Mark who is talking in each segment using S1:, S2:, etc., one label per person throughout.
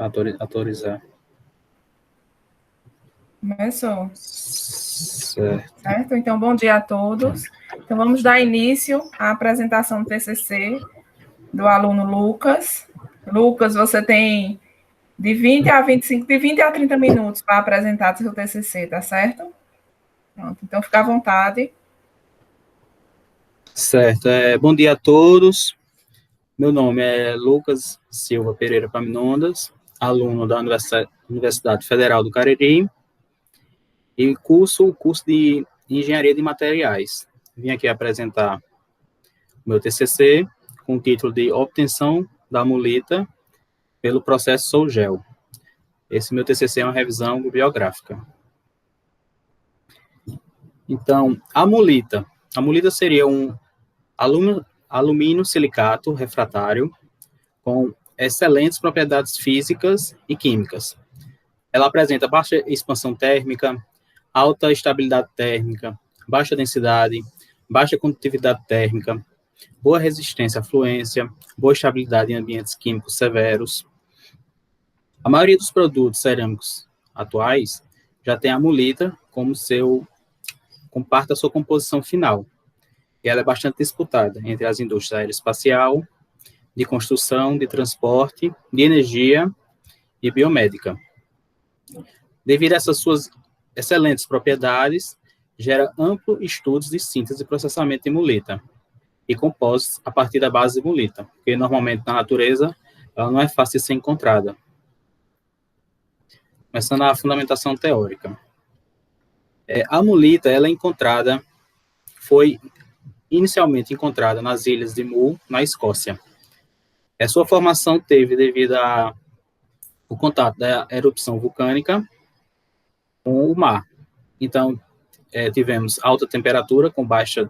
S1: Autorizar.
S2: Começou.
S1: Certo.
S2: Então, bom dia a todos. Então, vamos dar início à apresentação do TCC do aluno Lucas. Lucas, você tem de 20 a 30 minutos para apresentar seu TCC, tá certo? Pronto, então fica à vontade.
S1: Certo. Bom dia a todos. Meu nome é Lucas Silva Pereira Paminondas, aluno da Universidade Federal do Cariri e curso o curso de Engenharia de Materiais. Vim aqui apresentar meu TCC com o título de Obtenção da Mulita pelo processo Sol-Gel. Esse meu TCC é uma revisão bibliográfica. Então, a mulita seria um alumínio silicato refratário com excelentes propriedades físicas e químicas. Ela apresenta baixa expansão térmica, alta estabilidade térmica, baixa densidade, baixa condutividade térmica, boa resistência à fluência, boa estabilidade em ambientes químicos severos. A maioria dos produtos cerâmicos atuais já tem a mulita como parte da sua composição final. E ela é bastante disputada entre as indústrias aeroespacial, de construção, de transporte, de energia e biomédica. Devido a essas suas excelentes propriedades, gera amplos estudos de síntese e processamento de mulita e compósitos a partir da base de mulita, porque normalmente na natureza ela não é fácil de ser encontrada. Começando a fundamentação teórica. A mulita, ela foi inicialmente encontrada nas ilhas de Mull, na Escócia. A sua formação teve devido ao contato da erupção vulcânica com o mar. Então, tivemos alta temperatura com baixa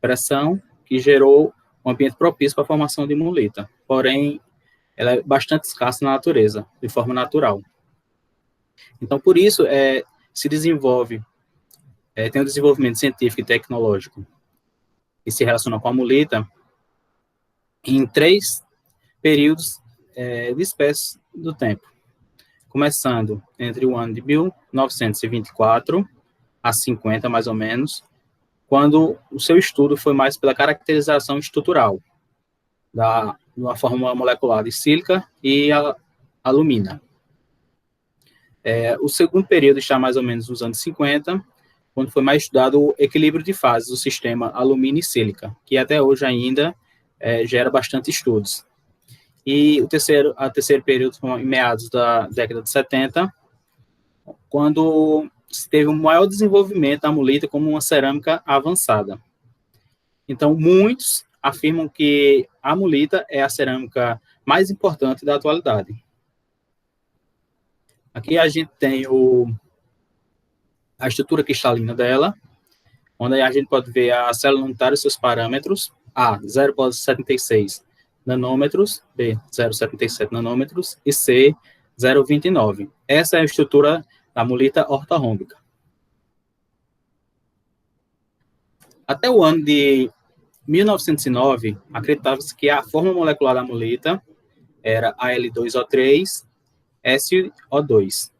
S1: pressão, que gerou um ambiente propício para a formação de mulita. Porém, ela é bastante escassa na natureza, de forma natural. Então, por isso, se desenvolve, tem um desenvolvimento científico e tecnológico que se relaciona com a mulita em 3 períodos de espécies do tempo, começando entre o ano de 1924 a 50, mais ou menos, quando o seu estudo foi mais pela caracterização estrutural da fórmula molecular de sílica e a alumina. O segundo período está mais ou menos nos anos 50, quando foi mais estudado o equilíbrio de fases do sistema alumínio e sílica, que até hoje ainda gera bastante estudos. E o terceiro período foi em meados da década de 70, quando se teve um maior desenvolvimento da mulita como uma cerâmica avançada. Então, muitos afirmam que a mulita é a cerâmica mais importante da atualidade. Aqui a gente tem a estrutura cristalina dela, onde a gente pode ver a célula unitária e seus parâmetros: A, 0,76 nanômetros, B, 0,77 nanômetros e C, 0,29. Essa é a estrutura da mulita ortorrômbica. Até o ano de 1909, acreditava-se que a forma molecular da mulita era Al2O3 SO2,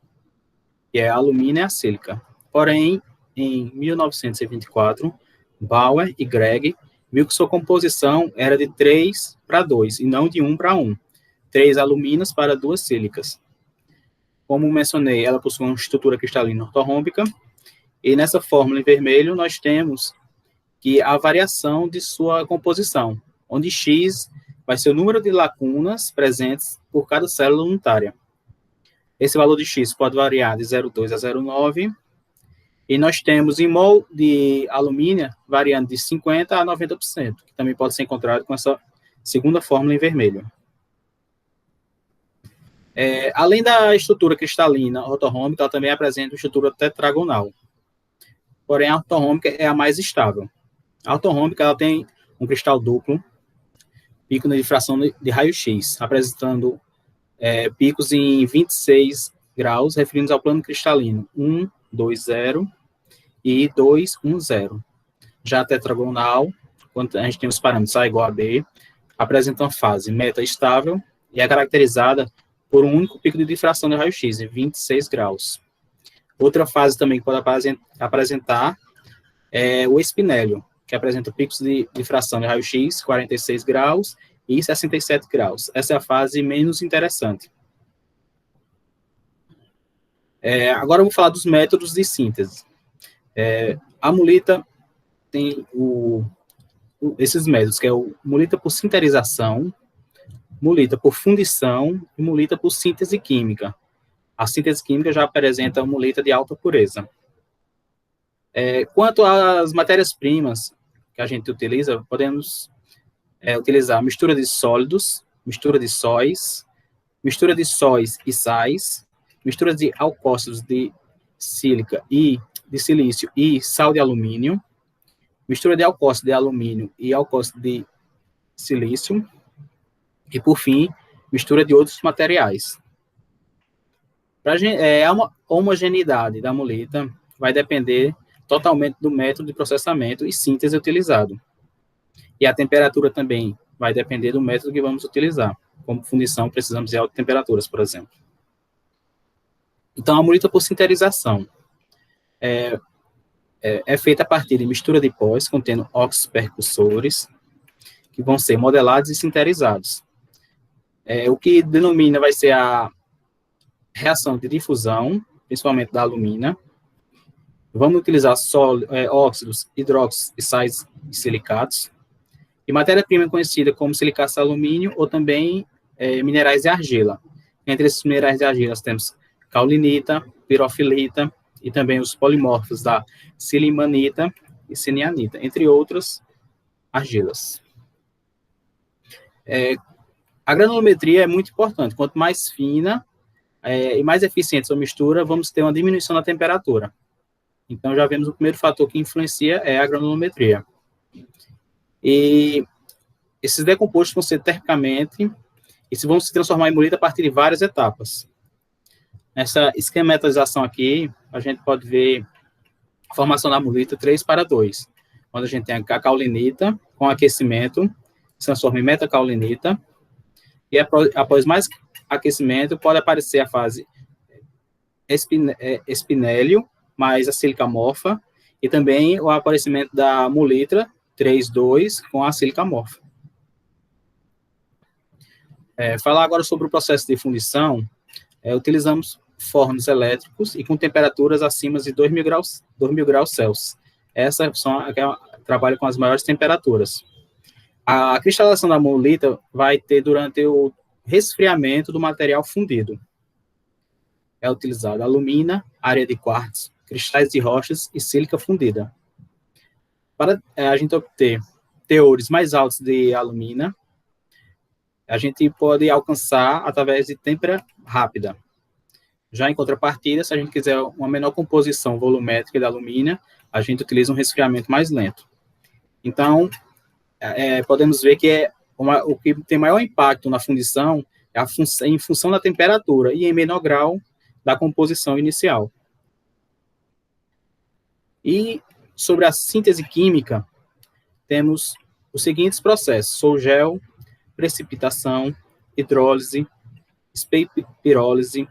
S1: que é alumínio e a sílica. Porém, em 1924, Bauer e Gregg viu que sua composição era de 3:2 e não de 1:1. 3 alumínios para 2 sílicas. Como mencionei, ela possui uma estrutura cristalina ortorrômbica, e nessa fórmula em vermelho nós temos que a variação de sua composição, onde X vai ser o número de lacunas presentes por cada célula unitária. Esse valor de X pode variar de 0,2 a 0,9, e nós temos em mol de alumínio variando de 50% a 90%, que também pode ser encontrado com essa segunda fórmula em vermelho. Além da estrutura cristalina ortorrômbica, ela também apresenta uma estrutura tetragonal. Porém, a ortorrômbica é a mais estável. A ortorrômbica ela tem um cristal duplo, pico de difração de raio-x, apresentando picos em 26 graus, referindo ao plano cristalino 1, 2, 0 e 2, 1, 0. Já a tetragonal, quando a gente tem os parâmetros A igual a B, apresenta uma fase meta-estável e é caracterizada por um único pico de difração de raio-x, em 26 graus. Outra fase também que pode apresentar é o espinélio, que apresenta picos de difração de raio-x, 46 graus e 67 graus. Essa é a fase menos interessante. Agora eu vou falar dos métodos de síntese. A mulita tem esses métodos, que é o mulita por sinterização, mulita por fundição e mulita por síntese química. A síntese química já apresenta uma mulita de alta pureza. Quanto às matérias-primas que a gente utiliza, podemos utilizar mistura de sólidos, mistura de sóis e sais, mistura de alcóxidos de sílica e de silício e sal de alumínio, mistura de alcóxido de alumínio e alcóxido de silício, e, por fim, mistura de outros materiais. A homogeneidade da mulita vai depender totalmente do método de processamento e síntese utilizado. E a temperatura também vai depender do método que vamos utilizar. Como fundição, precisamos de altas temperaturas, por exemplo. Então, a mulita por sinterização é feita a partir de mistura de pós, contendo óxidos percussores, que vão ser modelados e sinterizados. O que denomina vai ser a reação de difusão, principalmente da alumina. Vamos utilizar óxidos, hidróxidos e sais e silicatos. E matéria-prima conhecida como silicato de alumínio ou também minerais de argila. Entre esses minerais de argila nós temos caulinita, pirofilita e também os polimorfos da silimanita e sinianita, entre outras argilas. A granulometria é muito importante. Quanto mais fina e mais eficiente sua mistura, vamos ter uma diminuição da temperatura. Então, já vemos o primeiro fator que influencia é a granulometria. E esses decompostos vão ser termicamente e vão se transformar em mulita a partir de várias etapas. Nessa esquematização aqui, a gente pode ver a formação da mulita 3:2, onde a gente tem a caulinita com aquecimento, se transforma em metacaulinita, e após mais aquecimento, pode aparecer a fase espinélio, mais a sílica amorfa, e também o aparecimento da mulita 3:2 com a sílica amorfa. Falar agora sobre o processo de fundição, utilizamos fornos elétricos e com temperaturas acima de 2.000 graus Celsius. Essas são a que trabalha com as maiores temperaturas. A cristalização da mulita vai ter durante o resfriamento do material fundido. É utilizada alumina, areia de quartzo, cristais de rochas e sílica fundida. Para a gente obter teores mais altos de alumina, a gente pode alcançar através de têmpera rápida. Já em contrapartida, se a gente quiser uma menor composição volumétrica da alumina, a gente utiliza um resfriamento mais lento. Então, podemos ver que o que tem maior impacto na fundição é em função da temperatura e em menor grau da composição inicial. E sobre a síntese química, temos os seguintes processos: sol-gel, precipitação, hidrólise, espirólise,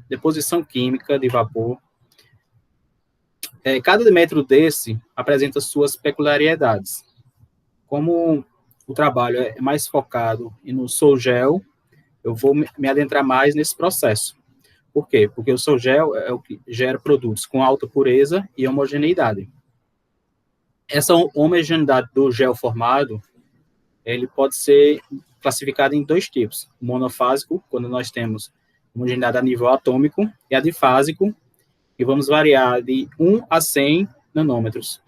S1: deposição química de vapor. Cada método desse apresenta suas peculiaridades. Como o trabalho é mais focado no sol-gel, eu vou me adentrar mais nesse processo. Por quê? Porque o sol-gel é o que gera produtos com alta pureza e homogeneidade. Essa homogeneidade do gel formado, ele pode ser classificado em dois tipos: o monofásico, quando nós temos homogeneidade a nível atômico, e a difásico, e vamos variar de 1 a 100 nanômetros.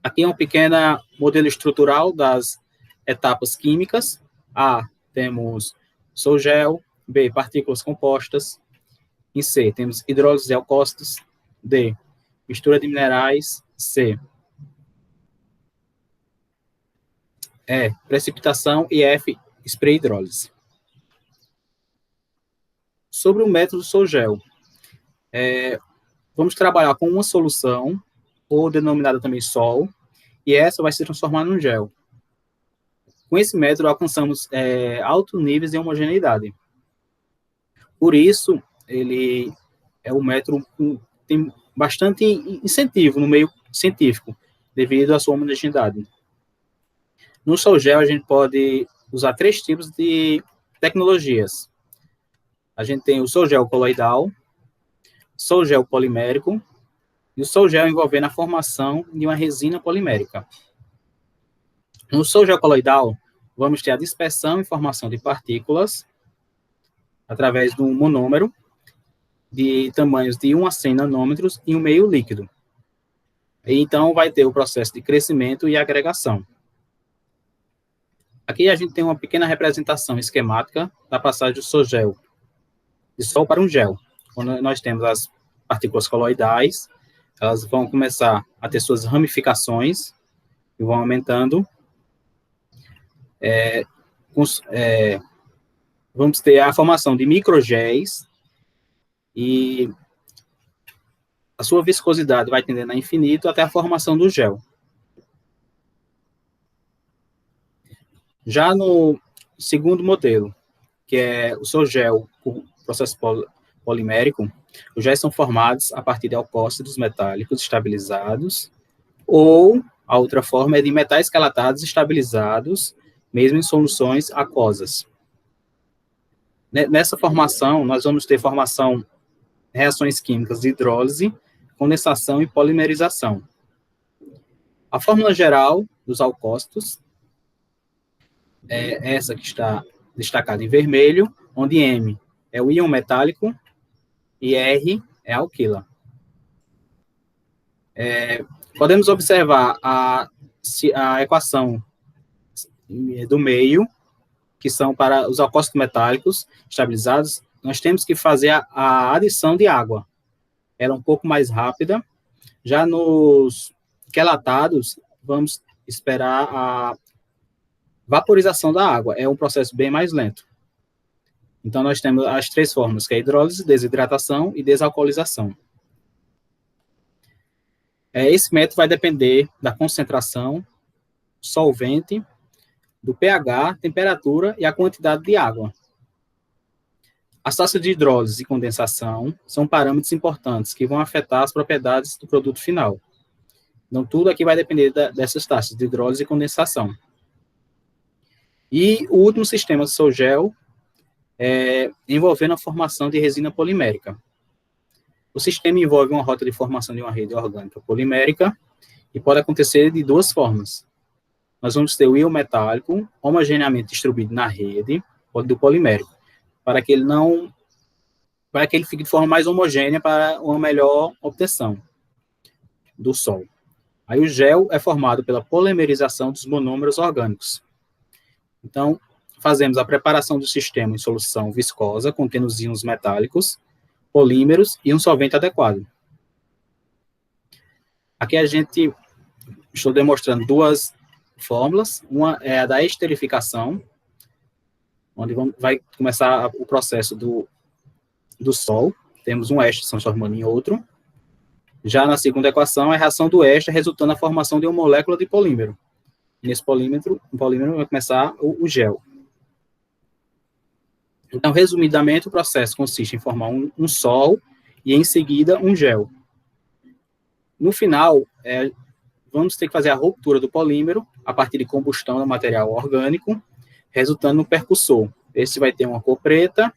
S1: Aqui é um pequeno modelo estrutural das etapas químicas. A, temos sol-gel. B, partículas compostas. Em C, temos hidrólises e alcócidos. D, mistura de minerais. C, precipitação. E F, spray hidrólise. Sobre o método sol-gel, vamos trabalhar com uma solução, ou denominada também sol, e essa vai se transformar num gel. Com esse método, alcançamos altos níveis de homogeneidade. Por isso, ele é um método que tem bastante incentivo no meio científico, devido à sua homogeneidade. No Sol Gel, a gente pode usar 3 tipos de tecnologias. A gente tem o Sol Gel coloidal, Sol Gel polimérico e o Sol Gel envolvendo a formação de uma resina polimérica. No Sol Gel coloidal, vamos ter a dispersão e formação de partículas através de um monômero de tamanhos de 1 a 100 nanômetros em um meio líquido. E então, vai ter o processo de crescimento e agregação. Aqui a gente tem uma pequena representação esquemática da passagem do Sol Gel, de sol para um gel. Quando nós temos as partículas coloidais, elas vão começar a ter suas ramificações e vão aumentando. Vamos ter a formação de microgéis e a sua viscosidade vai tendendo a infinito até a formação do gel. Já no segundo modelo, que é o Sol Gel, o processo polimérico, os géis são formados a partir de alcócidos metálicos estabilizados, ou a outra forma é de metais quelatados estabilizados, mesmo em soluções aquosas. Nessa formação, nós vamos ter reações químicas de hidrólise, condensação e polimerização. A fórmula geral dos alcócidos é essa que está destacada em vermelho, onde M é o íon metálico e R é a alquila. Podemos observar a equação do meio, que são para os alcócidos metálicos estabilizados, nós temos que fazer a adição de água. Ela é um pouco mais rápida. Já nos quelatados, vamos esperar a vaporização da água. É um processo bem mais lento. Então, nós temos as 3 formas, que é hidrólise, desidratação e desalcoolização. Esse método vai depender da concentração, solvente, do pH, temperatura e a quantidade de água. As taxas de hidrólise e condensação são parâmetros importantes que vão afetar as propriedades do produto final. Então, tudo aqui vai depender dessas taxas de hidrólise e condensação. E o último sistema do Sol Gel envolvendo a formação de resina polimérica. O sistema envolve uma rota de formação de uma rede orgânica polimérica e pode acontecer de 2 formas. Nós vamos ter o íon metálico homogeneamente distribuído na rede do polimérico, para que ele fique de forma mais homogênea para uma melhor obtenção do Sol. Aí o gel é formado pela polimerização dos monômeros orgânicos. Então, fazemos a preparação do sistema em solução viscosa, contendo os íons metálicos, polímeros e um solvente adequado. Aqui estou demonstrando 2 fórmulas. Uma é a da esterificação, onde vai começar o processo do Sol. Temos um éster se transformando em outro. Já na segunda equação, é a reação do éster resultando na formação de uma molécula de polímero. Nesse polímero vai começar o gel. Então, resumidamente, o processo consiste em formar um sol e, em seguida, um gel. No final, vamos ter que fazer a ruptura do polímero a partir de combustão do material orgânico, resultando no percussor. Esse vai ter uma cor preta,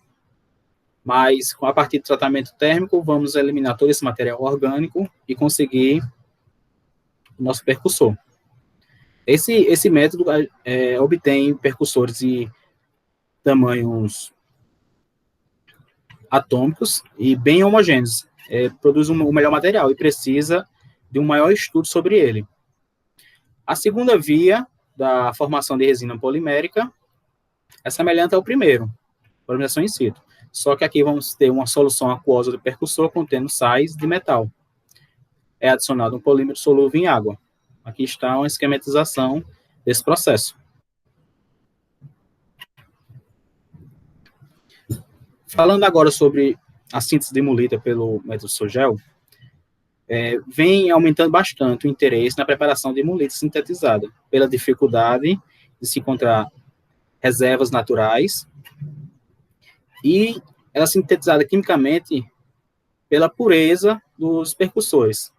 S1: mas, a partir do tratamento térmico, vamos eliminar todo esse material orgânico e conseguir o nosso percussor. Esse método obtém percussores de tamanhos atômicos e bem homogêneos, produz o melhor material e precisa de um maior estudo sobre ele. A segunda via da formação de resina polimérica é semelhante ao primeiro, polimerização in situ. Só que aqui vamos ter uma solução aquosa do percussor contendo sais de metal. É adicionado um polímero solúvel em água. Aqui está uma esquematização desse processo. Falando agora sobre a síntese de hemolita pelo método Sol Gel, vem aumentando bastante o interesse na preparação de hemolita sintetizada, pela dificuldade de se encontrar reservas naturais e ela é sintetizada quimicamente pela pureza dos percussores.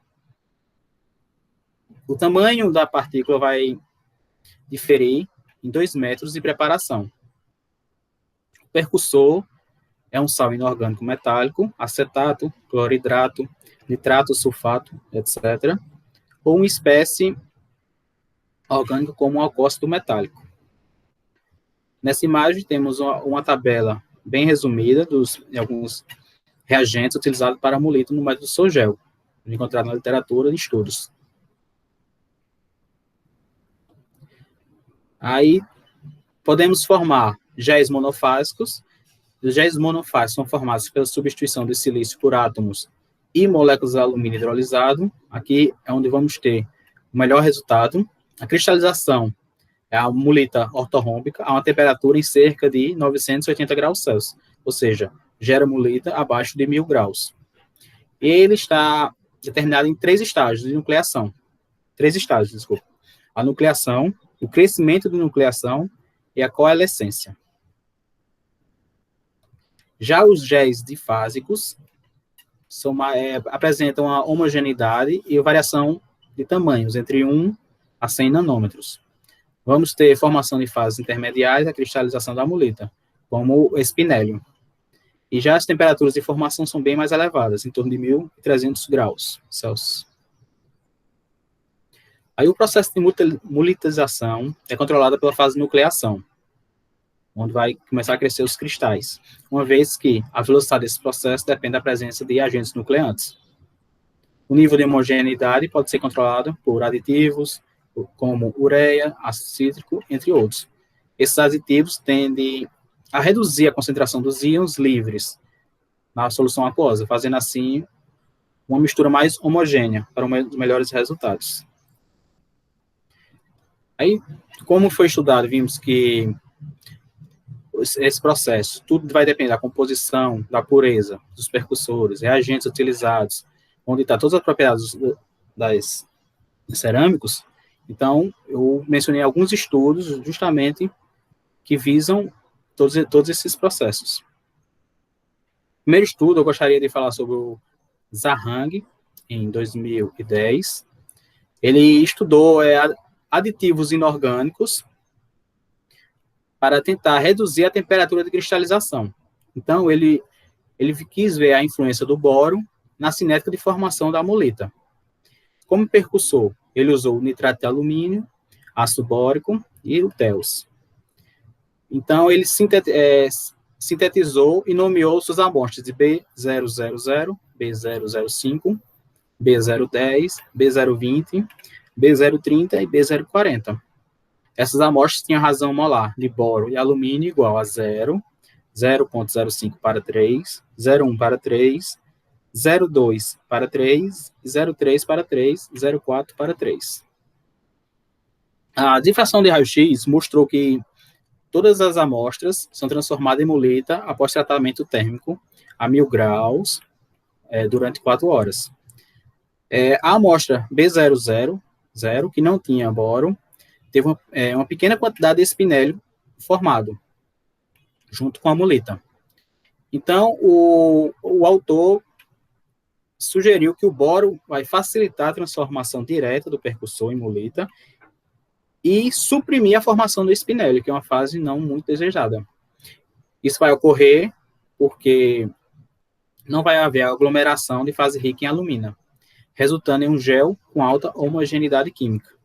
S1: O tamanho da partícula vai diferir em 2 metros de preparação. O percussor é um sal inorgânico metálico, acetato, cloridrato, nitrato, sulfato, etc., ou uma espécie orgânica como um alcócido metálico. Nessa imagem temos uma tabela bem resumida de alguns reagentes utilizados para amolito no método Sogel, encontrado na literatura de estudos. Aí podemos formar géis monofásicos. Os géis monofásicos são formados pela substituição de silício por átomos e moléculas de alumínio hidrolisado. Aqui é onde vamos ter o melhor resultado. A cristalização é a amolita ortorrômbica a uma temperatura em cerca de 980 graus Celsius, ou seja, gera amolita abaixo de 1000 graus. Ele está determinado em 3 estágios de nucleação. 3 estágios, desculpa. A nucleação, o crescimento de nucleação e a coalescência. Já os géis difásicos apresentam a homogeneidade e variação de tamanhos, entre 1 a 100 nanômetros. Vamos ter formação de fases intermediárias, a cristalização da amolita, como o espinélio. E já as temperaturas de formação são bem mais elevadas, em torno de 1.300 graus Celsius. Aí o processo de molitização é controlado pela fase de nucleação, onde vai começar a crescer os cristais, uma vez que a velocidade desse processo depende da presença de agentes nucleantes. O nível de homogeneidade pode ser controlado por aditivos, como ureia, ácido cítrico, entre outros. Esses aditivos tendem a reduzir a concentração dos íons livres na solução aquosa, fazendo assim uma mistura mais homogênea para os melhores resultados. Aí, como foi estudado, vimos que esse processo, tudo vai depender da composição, da pureza, dos percussores, reagentes utilizados, onde está todas as propriedades das cerâmicos. Então, eu mencionei alguns estudos justamente que visam todos esses processos. Primeiro estudo, eu gostaria de falar sobre o Zhang, em 2010. Ele estudou aditivos inorgânicos para tentar reduzir a temperatura de cristalização. Então, ele quis ver a influência do boro na cinética de formação da amolita. Como percussor, ele usou nitrato de alumínio, ácido bórico e o TEOS. Então, ele sintetizou e nomeou suas amostras de B000, B005, B010, B020, B030 e B040. Essas amostras tinham razão molar de boro e alumínio igual a 0, 0,05 para 3, 0,1 para 3, 0,2 para 3, 0,3 para 3, 0,4 para 3. A difração de raio-x mostrou que todas as amostras são transformadas em amolita após tratamento térmico a 1000 graus durante 4 horas. A amostra B000, que não tinha boro, teve uma pequena quantidade de espinélio formado, junto com a amolita. Então, o autor sugeriu que o boro vai facilitar a transformação direta do percussor em amolita e suprimir a formação do espinélio, que é uma fase não muito desejada. Isso vai ocorrer porque não vai haver aglomeração de fase rica em alumina, resultando em um gel com alta homogeneidade química.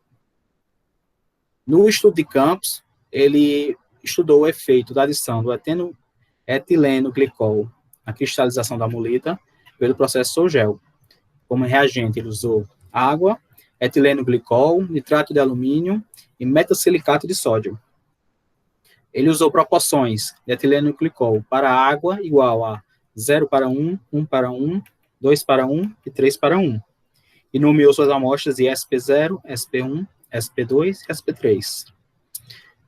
S1: No estudo de campos, ele estudou o efeito da adição do etileno glicol na cristalização da amolita pelo processo Sogel. Como reagente, ele usou água, etileno glicol, nitrato de alumínio e metasilicato de sódio. Ele usou proporções de etileno glicol para água igual a 0 para 1, 1 para 1, 2 para 1 e 3 para 1. E nomeou suas amostras de SP0, SP1, SP2 e SP3.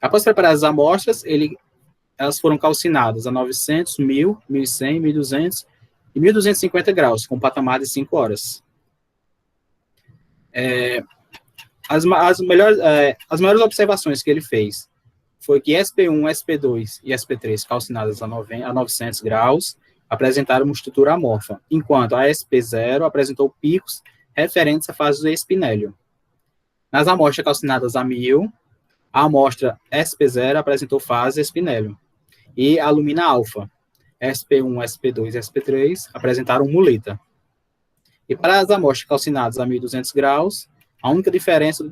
S1: Após preparar as amostras, elas foram calcinadas a 900, 1000, 1100, 1200 e 1250 graus, com patamar de 5 horas. As maiores observações que ele fez foi que SP1, SP2 e SP3 calcinadas a 900 graus apresentaram uma estrutura amorfa, enquanto a SP0 apresentou picos referentes à fase do espinélio. Nas amostras calcinadas a 1000, a amostra SP0 apresentou fase espinélio, e a alumina alfa, SP1, SP2 e SP3 apresentaram mulita. E para as amostras calcinadas a 1.200 graus, a única diferença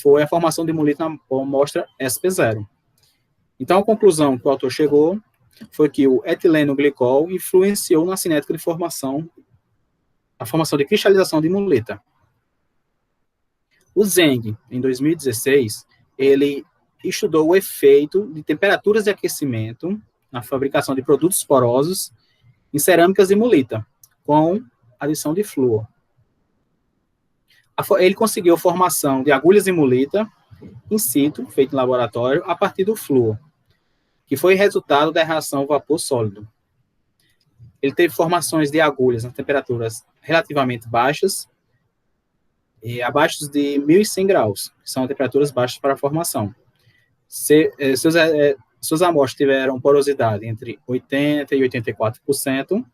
S1: foi a formação de mulita na amostra SP0. Então, a conclusão que o autor chegou foi que o etileno glicol influenciou na cinética de formação, a formação de cristalização de mulita. O Zeng, em 2016, ele estudou o efeito de temperaturas de aquecimento na fabricação de produtos porosos em cerâmicas de mulita, com adição de flúor. Ele conseguiu a formação de agulhas de mulita in situ, feita em laboratório, a partir do flúor, que foi resultado da reação vapor sólido. Ele teve formações de agulhas a temperaturas relativamente baixas, e abaixo de 1.100 graus, que são temperaturas baixas para a formação. Suas amostras tiveram porosidade entre 80% e 84%,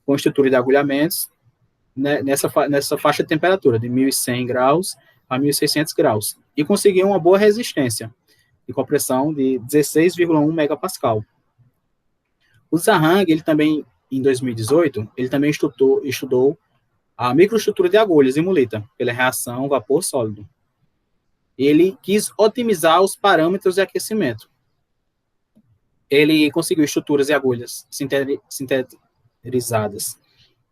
S1: com estrutura de agulhamentos, né, nessa faixa de temperatura, de 1.100 graus a 1.600 graus, e conseguiu uma boa resistência de compressão de 16,1 megapascal. O Zhang, ele também, em 2018, ele também estudou a microestrutura de agulhas em mulita, pela reação vapor sólido. Ele quis otimizar os parâmetros de aquecimento. Ele conseguiu estruturas de agulhas sinterizadas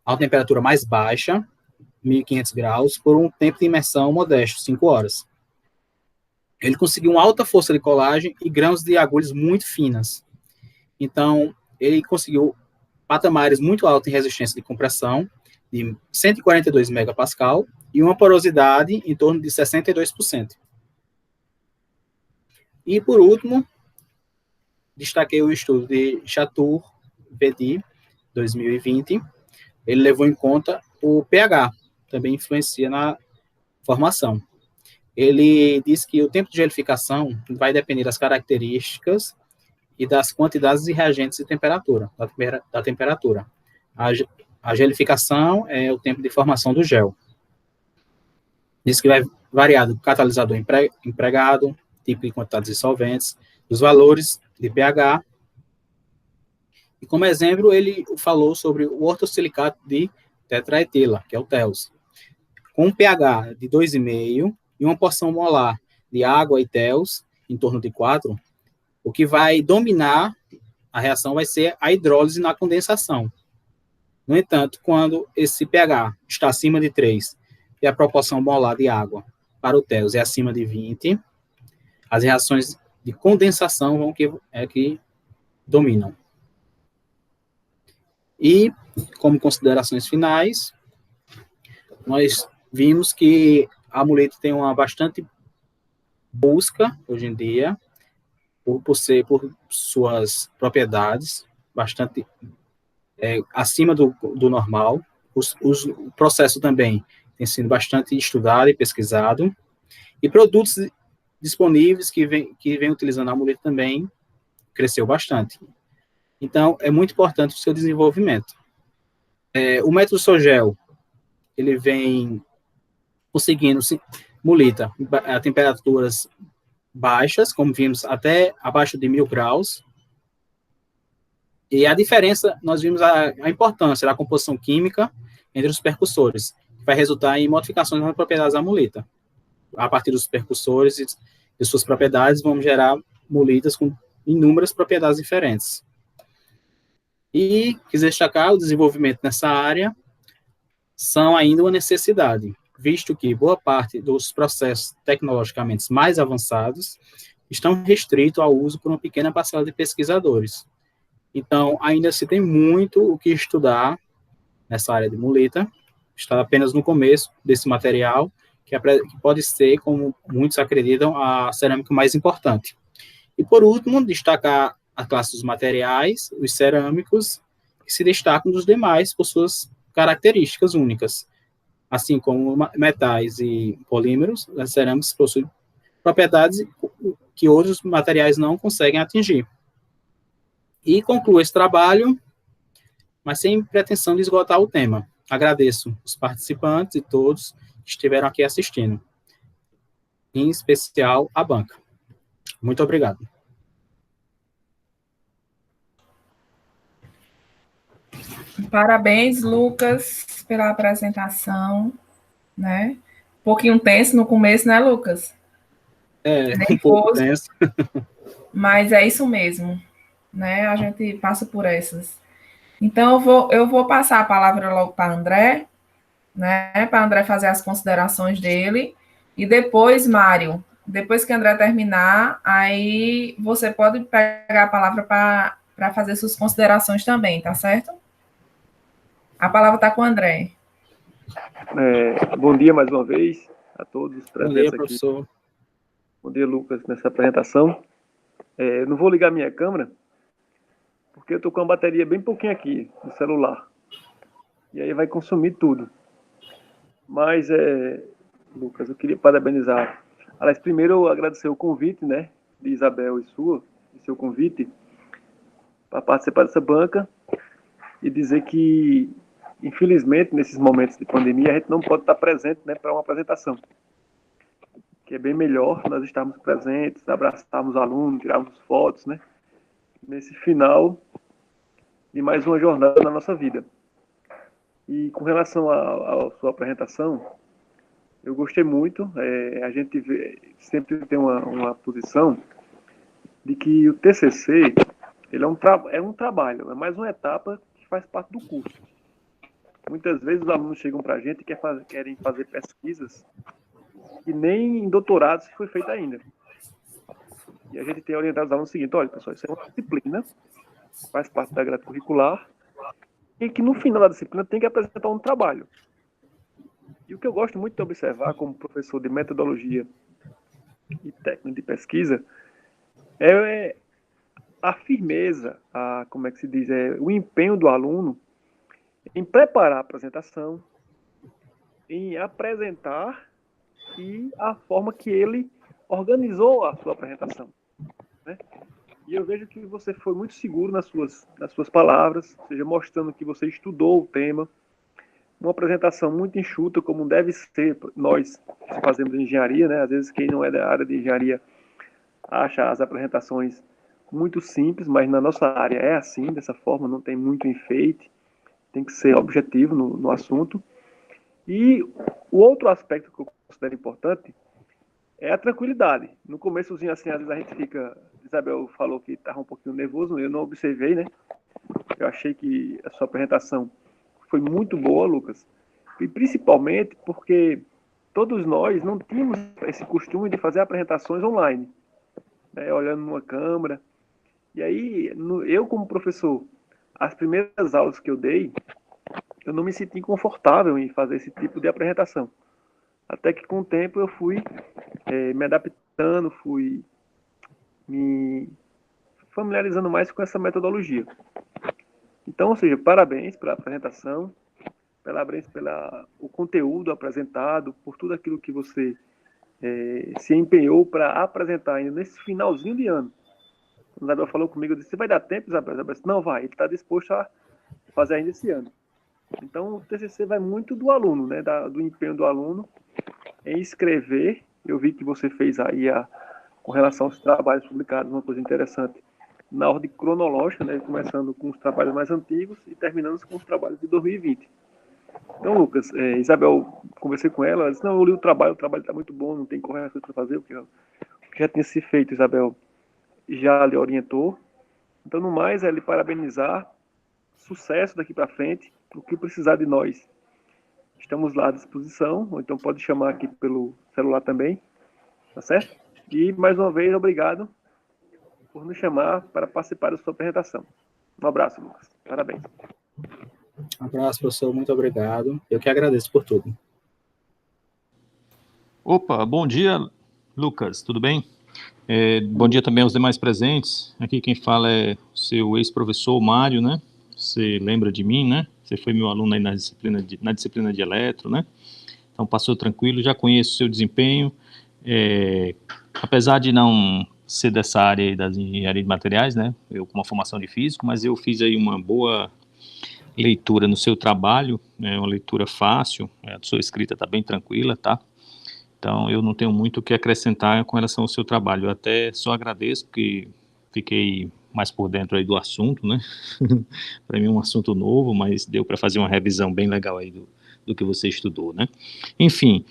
S1: a uma temperatura mais baixa, 1.500 graus, por um tempo de imersão modesto, 5 horas. Ele conseguiu uma alta força de colagem e grãos de agulhas muito finas. Então, ele conseguiu patamares muito altos em resistência de compressão, de 142 megapascal, e uma porosidade em torno de 62%. E, por último, destaquei o estudo de Chatur-Vedi, 2020. Ele levou em conta o pH, também influencia na formação. Ele diz que o tempo de gelificação vai depender das características e das quantidades de reagentes e temperatura, da temperatura. A gelificação é o tempo de formação do gel. Diz que vai variar do catalisador empregado, tipo de quantidades de solventes, dos valores de pH. E como exemplo, ele falou sobre o ortosilicato de tetraetila, que é o TEOS. Com um pH de 2,5 e uma porção molar de água e TEOS em torno de 4, o que vai dominar a reação vai ser a hidrólise na condensação. No entanto, quando esse pH está acima de 3 e a proporção molar de água para o TEOS é acima de 20, as reações de condensação que dominam. E, como considerações finais, nós vimos que a mulita tem uma bastante busca, hoje em dia, por suas propriedades, bastante acima do normal. O processo também tem sido bastante estudado e pesquisado. E produtos disponíveis que vem utilizando a mulita também cresceu bastante. Então, é muito importante o seu desenvolvimento. O método Sogel, ele vem conseguindo mulita a temperaturas baixas, como vimos, até abaixo de 1.000 graus. E a diferença, nós vimos a importância da composição química entre os percussores, que vai resultar em modificações nas propriedades da mulita. A partir dos percussores e de suas propriedades, vamos gerar mulitas com inúmeras propriedades diferentes. E quis destacar o desenvolvimento nessa área são ainda uma necessidade, visto que boa parte dos processos tecnologicamente mais avançados estão restritos ao uso por uma pequena parcela de pesquisadores. Então, ainda se tem muito o que estudar nessa área de mulita, está apenas no começo desse material, que pode ser, como muitos acreditam, a cerâmica mais importante. E, por último, destacar a classe dos materiais, os cerâmicos, que se destacam dos demais por suas características únicas. Assim como metais e polímeros, as cerâmicas possuem propriedades que outros materiais não conseguem atingir. E concluo esse trabalho mas sem pretensão de esgotar o tema. Agradeço os participantes e todos que estiveram aqui assistindo, em especial a banca. Muito obrigado.
S2: Parabéns, Lucas, pela apresentação, né? Um pouquinho tenso no começo, né, Lucas?
S1: Um pouco tenso.
S2: Mas é isso mesmo, né? A gente passa por essas. Então, eu vou passar a palavra logo para André, né? Para André fazer as considerações dele. E depois, Mário, depois que André terminar, aí você pode pegar a palavra para fazer suas considerações também, tá certo? A palavra está com o André.
S3: Bom dia mais uma vez a todos os presentes.
S1: Bom dia, professor.
S3: Aqui. Bom dia, Lucas, nessa apresentação. Não vou ligar minha câmera, porque eu estou com a bateria bem pouquinho aqui no celular. E aí vai consumir tudo. Mas, Lucas, eu queria parabenizar. Aliás, primeiro eu agradecer o convite, né, de Isabel e seu convite, para participar dessa banca e dizer que, infelizmente, nesses momentos de pandemia, a gente não pode estar presente, né, para uma apresentação. Que é bem melhor nós estarmos presentes, abraçarmos alunos, tirarmos fotos, né, nesse final de mais uma jornada na nossa vida. E com relação à sua apresentação, eu gostei muito. A gente sempre tem uma posição de que o TCC ele é um trabalho, é mais uma etapa que faz parte do curso. Muitas vezes os alunos chegam para a gente e querem fazer pesquisas que nem em doutorado se foi feito ainda. E a gente tem orientado os alunos o seguinte: olha, pessoal, isso é uma disciplina, faz parte da grade curricular, e que no final da disciplina tem que apresentar um trabalho. E o que eu gosto muito de observar como professor de metodologia e técnica de pesquisa é a firmeza, como é que se diz, o empenho do aluno em preparar a apresentação, em apresentar e a forma que ele organizou a sua apresentação, né? E eu vejo que você foi muito seguro nas suas palavras, ou seja, mostrando que você estudou o tema, uma apresentação muito enxuta, como deve ser nós que fazemos engenharia, né? Às vezes quem não é da área de engenharia acha as apresentações muito simples, mas na nossa área é assim, dessa forma, não tem muito enfeite, tem que ser objetivo no assunto. E o outro aspecto que eu considero importante é a tranquilidade. No começozinho, assim, às vezes a gente fica... Isabel falou que estava um pouquinho nervoso, eu não observei, né? Eu achei que a sua apresentação foi muito boa, Lucas. E principalmente porque todos nós não tínhamos esse costume de fazer apresentações online, né? Olhando numa câmera. E aí, eu como professor, as primeiras aulas que eu dei, eu não me senti confortável em fazer esse tipo de apresentação. Até que com o tempo eu fui me adaptando, fui me familiarizando mais com essa metodologia. Então, ou seja, parabéns pela apresentação, parabéns pelo conteúdo apresentado, por tudo aquilo que você se empenhou para apresentar ainda nesse finalzinho de ano. O Isabel falou comigo, eu disse: você vai dar tempo, Isabel? Isabel disse: não, vai, ele está disposto a fazer ainda esse ano. Então, o TCC vai muito do aluno, né, do empenho do aluno em escrever. Eu vi que você fez aí, com relação aos trabalhos publicados, uma coisa interessante, na ordem cronológica, né, começando com os trabalhos mais antigos e terminando com os trabalhos de 2020. Então, Lucas, Isabel, conversei com ela disse: não, eu li o trabalho está muito bom, não tem correções para fazer, o que já tinha se feito, Isabel já lhe orientou. Então, no mais, lhe parabenizar, sucesso daqui para frente, o que precisar de nós. Estamos lá à disposição, ou então pode chamar aqui pelo celular também, tá certo? E, mais uma vez, obrigado por nos chamar para participar da sua apresentação. Um abraço, Lucas. Parabéns.
S1: Um abraço, professor. Muito obrigado. Eu que agradeço por tudo.
S4: Opa, bom dia, Lucas. Tudo bem? Bom dia também aos demais presentes. Aqui quem fala é o seu ex-professor Mário, né? Você lembra de mim, né? Você foi meu aluno aí na disciplina de eletro, né? Então passou tranquilo, já conheço o seu desempenho. Apesar de não ser dessa área aí das engenharia de materiais, né? Eu com uma formação de físico, mas eu fiz aí uma boa leitura no seu trabalho, é uma leitura fácil, a sua escrita está bem tranquila, tá? Então, eu não tenho muito o que acrescentar com relação ao seu trabalho. Eu até só agradeço, porque fiquei mais por dentro aí do assunto, né? Para mim é um assunto novo, mas deu para fazer uma revisão bem legal aí do que você estudou, né? Enfim,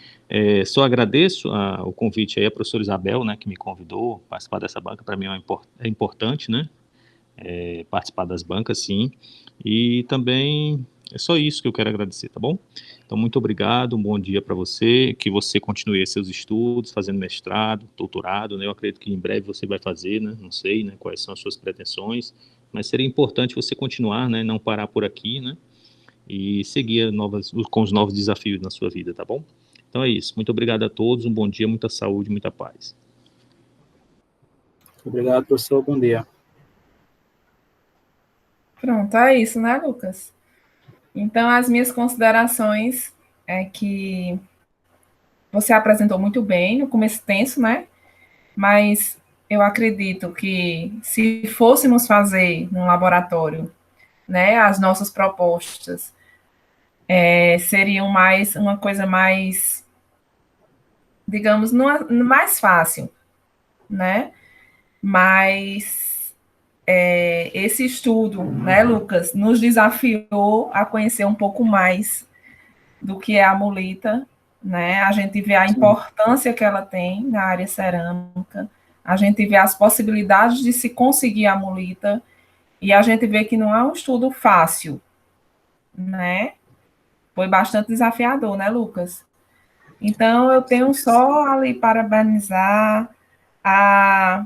S4: só agradeço o convite aí à professora Isabel, né, que me convidou a participar dessa banca. Para mim é importante, né? Participar das bancas, sim. E também é só isso que eu quero agradecer, tá bom? Então, muito obrigado, um bom dia para você, que você continue seus estudos, fazendo mestrado, doutorado, né? Eu acredito que em breve você vai fazer, né? Não sei, né, quais são as suas pretensões, mas seria importante você continuar, né? Não parar por aqui, né? E seguir com os novos desafios na sua vida, tá bom? Então é isso. Muito obrigado a todos, um bom dia, muita saúde, muita paz.
S1: Obrigado, professor. Bom dia.
S2: Pronto, é isso, né, Lucas? Então, as minhas considerações é que você apresentou muito bem, no começo tenso, né? Mas eu acredito que se fôssemos fazer no laboratório, né, as nossas propostas, seriam mais uma coisa mais, digamos, mais fácil, né? Mas esse estudo, né, Lucas, nos desafiou a conhecer um pouco mais do que é a mulita, né? A gente vê a importância que ela tem na área cerâmica, a gente vê as possibilidades de se conseguir a mulita, e a gente vê que não é um estudo fácil, né? Foi bastante desafiador, né, Lucas? Então, eu tenho só ali parabenizar, a,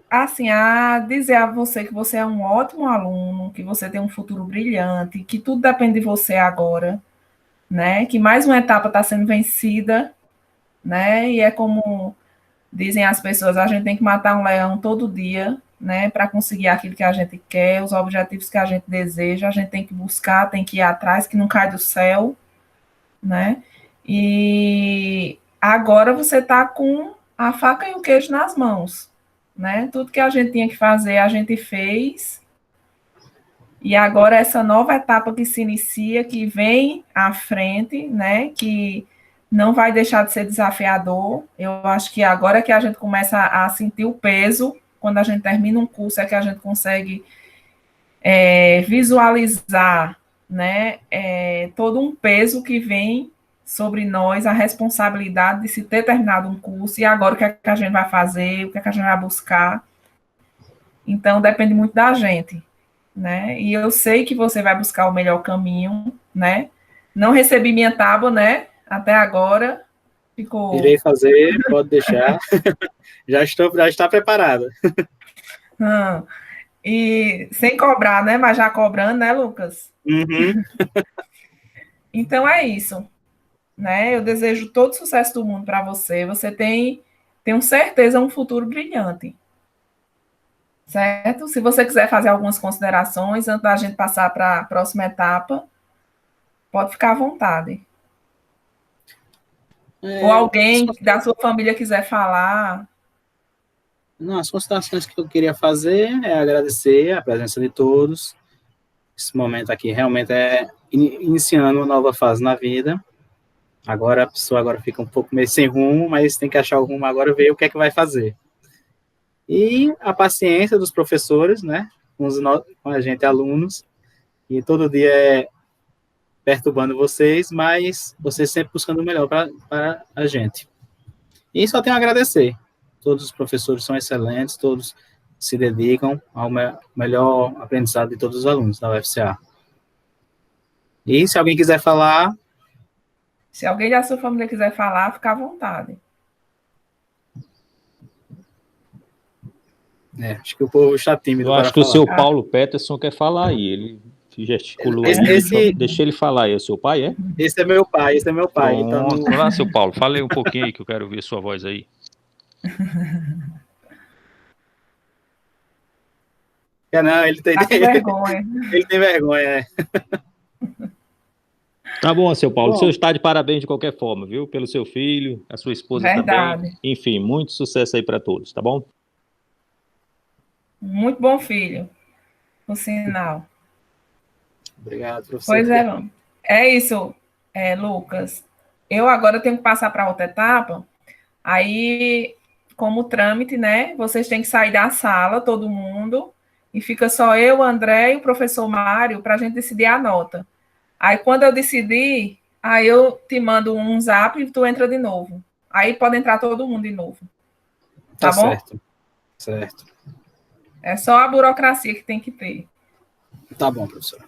S2: a dizer a você que você é um ótimo aluno, que você tem um futuro brilhante, que tudo depende de você agora, né? Que mais uma etapa está sendo vencida, né? E é como dizem as pessoas, a gente tem que matar um leão todo dia, né? Para conseguir aquilo que a gente quer, os objetivos que a gente deseja, a gente tem que buscar, tem que ir atrás, que não cai do céu, né? E agora você está com a faca e o queijo nas mãos, né? Tudo que a gente tinha que fazer, a gente fez. E agora essa nova etapa que se inicia, que vem à frente, né, que não vai deixar de ser desafiador. Eu acho que agora é que a gente começa a sentir o peso, quando a gente termina um curso, é que a gente consegue visualizar, né, todo um peso que vem sobre nós, a responsabilidade de se ter terminado um curso, e agora o que é que a gente vai fazer, o que é que a gente vai buscar. Então, depende muito da gente, né? E eu sei que você vai buscar o melhor caminho, né? Não recebi minha tábua, né? Até agora. Ficou.
S1: Irei fazer, pode deixar. já está preparada.
S2: E sem cobrar, né? Mas já cobrando, né, Lucas?
S1: Uhum.
S2: Então é isso, né? Eu desejo todo o sucesso do mundo para você. Você tenho certeza, um futuro brilhante. Certo? Se você quiser fazer algumas considerações antes da gente passar para a próxima etapa, pode ficar à vontade. Ou alguém da sua família quiser falar.
S1: Não, as considerações que eu queria fazer é agradecer a presença de todos. Esse momento aqui realmente é iniciando uma nova fase na vida. Agora a pessoa agora fica um pouco meio sem rumo, mas tem que achar o rumo agora, ver o que é que vai fazer. E a paciência dos professores, né, com a gente, alunos, e todo dia é perturbando vocês, mas vocês sempre buscando o melhor para a gente. E só tenho a agradecer. Todos os professores são excelentes, todos se dedicam ao melhor aprendizado de todos os alunos da UFCA. E se alguém quiser falar...
S2: Se alguém da sua família quiser falar, fica à vontade.
S1: Acho que o povo está tímido
S4: para falar. Eu acho que
S1: falar.
S4: O seu Paulo Peterson quer falar aí, ele gesticulou aí. Deixa ele falar aí, é seu pai, é?
S1: Esse é meu pai.
S4: Pronto, então... lá, seu Paulo, fale aí um pouquinho aí, que eu quero ouvir a sua voz aí.
S1: Não, ele tem
S2: vergonha.
S1: Ele tem vergonha,
S4: Tá bom, seu Paulo. O senhor está de parabéns de qualquer forma, viu? Pelo seu filho, a sua esposa também. Enfim, muito sucesso aí para todos, tá bom?
S2: Muito bom filho, por sinal.
S1: Obrigado, professor.
S2: Pois é, vamos. É isso, Lucas. Eu agora tenho que passar para outra etapa. Aí, como trâmite, né? Vocês têm que sair da sala, todo mundo, e fica só eu, o André e o professor Mário para a gente decidir a nota. Aí, quando eu decidir, aí eu te mando um zap e tu entra de novo. Aí pode entrar todo mundo de novo. Tá bom?
S1: Certo. Certo.
S2: É só a burocracia que tem que ter.
S1: Tá bom, professor.